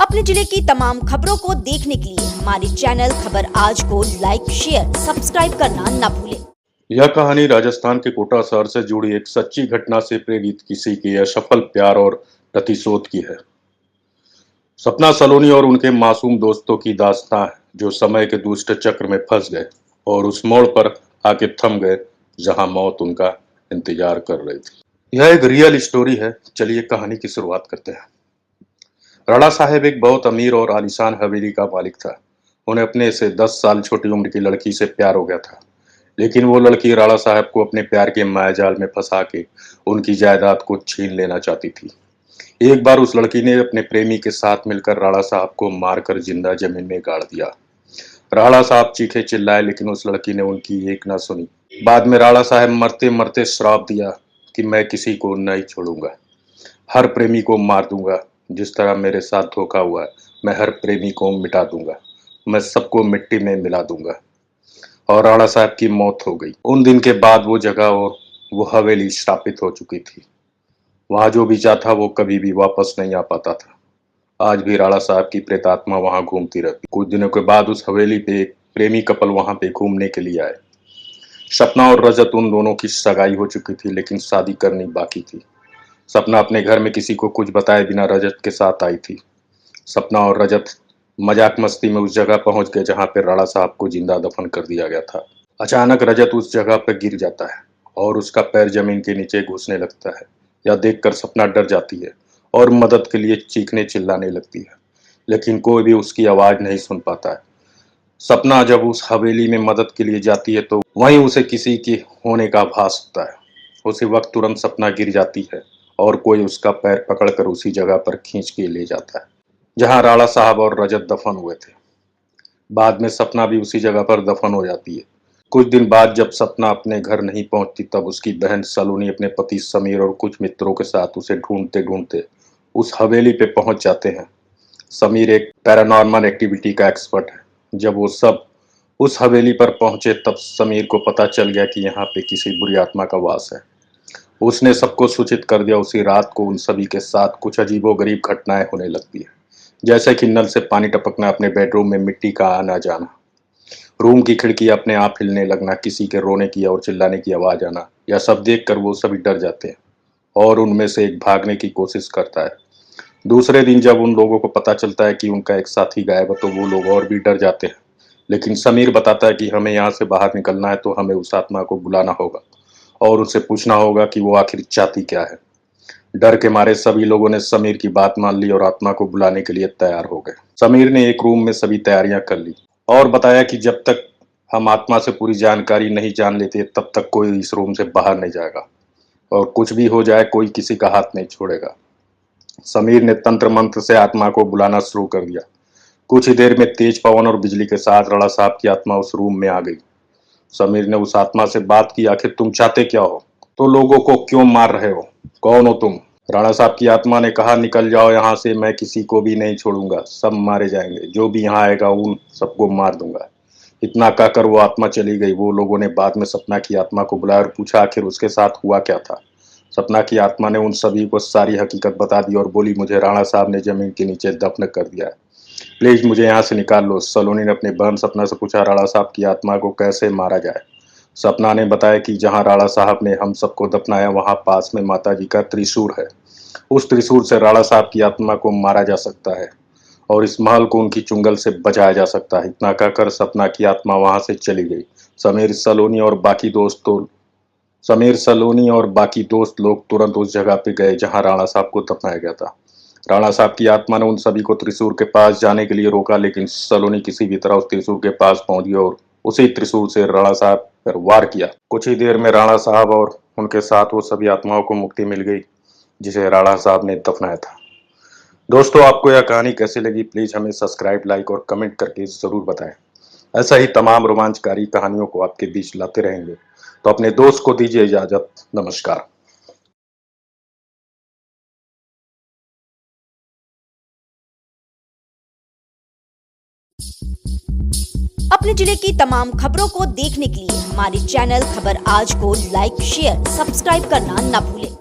अपने जिले की तमाम खबरों को देखने के लिए हमारे चैनल खबर आज को लाइक, शेयर, सब्सक्राइब करना न भूलें। यह कहानी राजस्थान के कोटा शहर से जुड़ी एक सच्ची घटना से प्रेरित किसी के असफल प्यार और प्रतिशोध की है। सपना सलोनी और उनके मासूम दोस्तों की दास्तां है, जो समय के दुष्ट चक्र में फंस गए और उस मोड़ पर आके थम गए जहां मौत उनका इंतजार कर रही थी। यह एक रियल स्टोरी है। चलिए कहानी की शुरुआत करते हैं। राणा साहब एक बहुत अमीर और आलीशान हवेली का मालिक था। उन्हें अपने से 10 साल छोटी उम्र की लड़की से प्यार हो गया था, लेकिन वो लड़की राणा साहब को अपने प्यार के मायाजाल में फंसा के उनकी जायदाद को छीन लेना चाहती थी। एक बार उस लड़की ने अपने प्रेमी के साथ मिलकर राणा साहब को मारकर जिंदा जमीन में गाड़ दिया। राणा साहब चीखे चिल्लाए, लेकिन उस लड़की ने उनकी एक ना सुनी। बाद में राणा साहब मरते मरते श्राप दिया कि मैं किसी को नहीं छोड़ूंगा, हर प्रेमी को मार दूंगा। जिस तरह मेरे साथ धोखा हुआ है, मैं हर प्रेमी को मिटा दूंगा, मैं सबको मिट्टी में मिला दूंगा। और राणा साहब की मौत हो गई। उन दिन के बाद वो जगह और वो हवेली श्रापित हो चुकी थी। वहां जो भी चाहता वो कभी भी वापस नहीं आ पाता था। आज भी राणा साहब की प्रेतात्मा वहां घूमती रहती। कुछ दिनों के बाद उस हवेली पे एक प्रेमी कपल वहां पे घूमने के लिए आए। सपना और रजत, उन दोनों की सगाई हो चुकी थी, लेकिन शादी करनी बाकी थी। सपना अपने घर में किसी को कुछ बताए बिना रजत के साथ आई थी। सपना और रजत मजाक मस्ती में उस जगह पहुंच गए जहां पर राणा साहब को जिंदा दफन कर दिया गया था। अचानक रजत उस जगह पर गिर जाता है और उसका पैर जमीन के नीचे घुसने लगता है। यह देखकर सपना डर जाती है और मदद के लिए चीखने चिल्लाने लगती है, लेकिन कोई भी उसकी आवाज नहीं सुन पाता है। सपना जब उस हवेली में मदद के लिए जाती है तो वहीं उसे किसी के होने का आभास होता है। उसी वक्त तुरंत सपना गिर जाती है और कोई उसका पैर पकड़कर उसी जगह पर खींच के ले जाता है जहां राणा साहब और रजत दफन हुए थे। बाद में सपना भी उसी जगह पर दफन हो जाती है। कुछ दिन बाद जब सपना अपने घर नहीं पहुंचती, तब उसकी बहन सलोनी अपने पति समीर और कुछ मित्रों के साथ उसे ढूंढते ढूंढते उस हवेली पे पहुंच जाते हैं। समीर एक पैरानॉर्मल एक्टिविटी का एक्सपर्ट है। जब वो सब उस हवेली पर पहुंचे, तब समीर को पता चल गया कि यहाँ पे किसी बुरी आत्मा का वास है। उसने सबको सूचित कर दिया। उसी रात को उन सभी के साथ कुछ अजीबोगरीब घटनाएं होने लगती है, जैसे कि नल से पानी टपकना, अपने बेडरूम में मिट्टी का आना जाना, रूम की खिड़की अपने आप हिलने लगना, किसी के रोने की और चिल्लाने की आवाज आना। यह सब देखकर वो सभी डर जाते हैं और उनमें से एक भागने की कोशिश करता है। दूसरे दिन जब उन लोगों को पता चलता है कि उनका एक साथी गायब है, तो वो लोग और भी डर जाते हैं। लेकिन समीर बताता है कि हमें यहाँ से बाहर निकलना है तो हमें उस आत्मा को बुलाना होगा और उससे पूछना होगा कि वो आखिर चाहती क्या है। डर के मारे सभी लोगों ने समीर की बात मान ली और आत्मा को बुलाने के लिए तैयार हो गए। समीर ने एक रूम में सभी तैयारियां कर ली और बताया कि जब तक हम आत्मा से पूरी जानकारी नहीं जान लेते, तब तक कोई इस रूम से बाहर नहीं जाएगा और कुछ भी हो जाए कोई किसी का हाथ नहीं छोड़ेगा। समीर ने तंत्र मंत्र से आत्मा को बुलाना शुरू कर दिया। कुछ ही देर में तेज पवन और बिजली के साथ राणा साहब की आत्मा उस रूम में आ गई। समीर ने उस आत्मा से बात की, आखिर तुम चाहते क्या हो? तो लोगों को क्यों मार रहे हो? कौन हो तुम? राणा साहब की आत्मा ने कहा, निकल जाओ यहाँ से, मैं किसी को भी नहीं छोड़ूंगा, सब मारे जाएंगे, जो भी यहाँ आएगा उन सबको मार दूंगा। इतना कहकर वो आत्मा चली गई। वो लोगों ने बाद में सपना की आत्मा को बुलाया और पूछा आखिर उसके साथ हुआ क्या था। सपना की आत्मा ने उन सभी को सारी हकीकत बता दी और बोली, मुझे राणा साहब ने जमीन के नीचे दफन कर दिया है, प्लीज मुझे यहाँ से निकाल लो। सलोनी ने अपने बहन सपना से पूछा, राणा साहब की आत्मा को कैसे मारा जाए? सपना ने बताया कि जहाँ राणा साहब ने हम सबको दफनाया, वहाँ पास में माता जी का त्रिशूल है। उस त्रिशूल से राणा साहब की आत्मा को मारा जा सकता है और इस महल को उनकी चुंगल से बचाया जा सकता है। इतना कहकर सपना की आत्मा वहां से चली गई। समीर सलोनी और बाकी दोस्त लोग तुरंत उस जगह पे गए जहां राणा साहब को दफनाया गया था। राणा साहब की आत्मा ने उन सभी को त्रिशूल के पास जाने के लिए रोका, लेकिन सलोनी किसी भी तरह उस त्रिशूल के पास पहुंच गई और उसी त्रिशूल से राणा साहब पर वार किया। कुछ ही देर में राणा साहब और उनके साथ वो सभी आत्माओं को मुक्ति मिल गई जिसे राणा साहब ने दफनाया था। दोस्तों, आपको यह कहानी कैसी लगी? प्लीज हमें सब्सक्राइब, लाइक और कमेंट करके जरूर बताएं। ऐसा ही तमाम रोमांचकारी कहानियों को आपके बीच लाते रहेंगे। तो अपने दोस्त को दीजिए इजाजत। नमस्कार। अपने जिले की तमाम खबरों को देखने के लिए हमारे चैनल खबर आज को लाइक, शेयर, सब्सक्राइब करना न भूलें।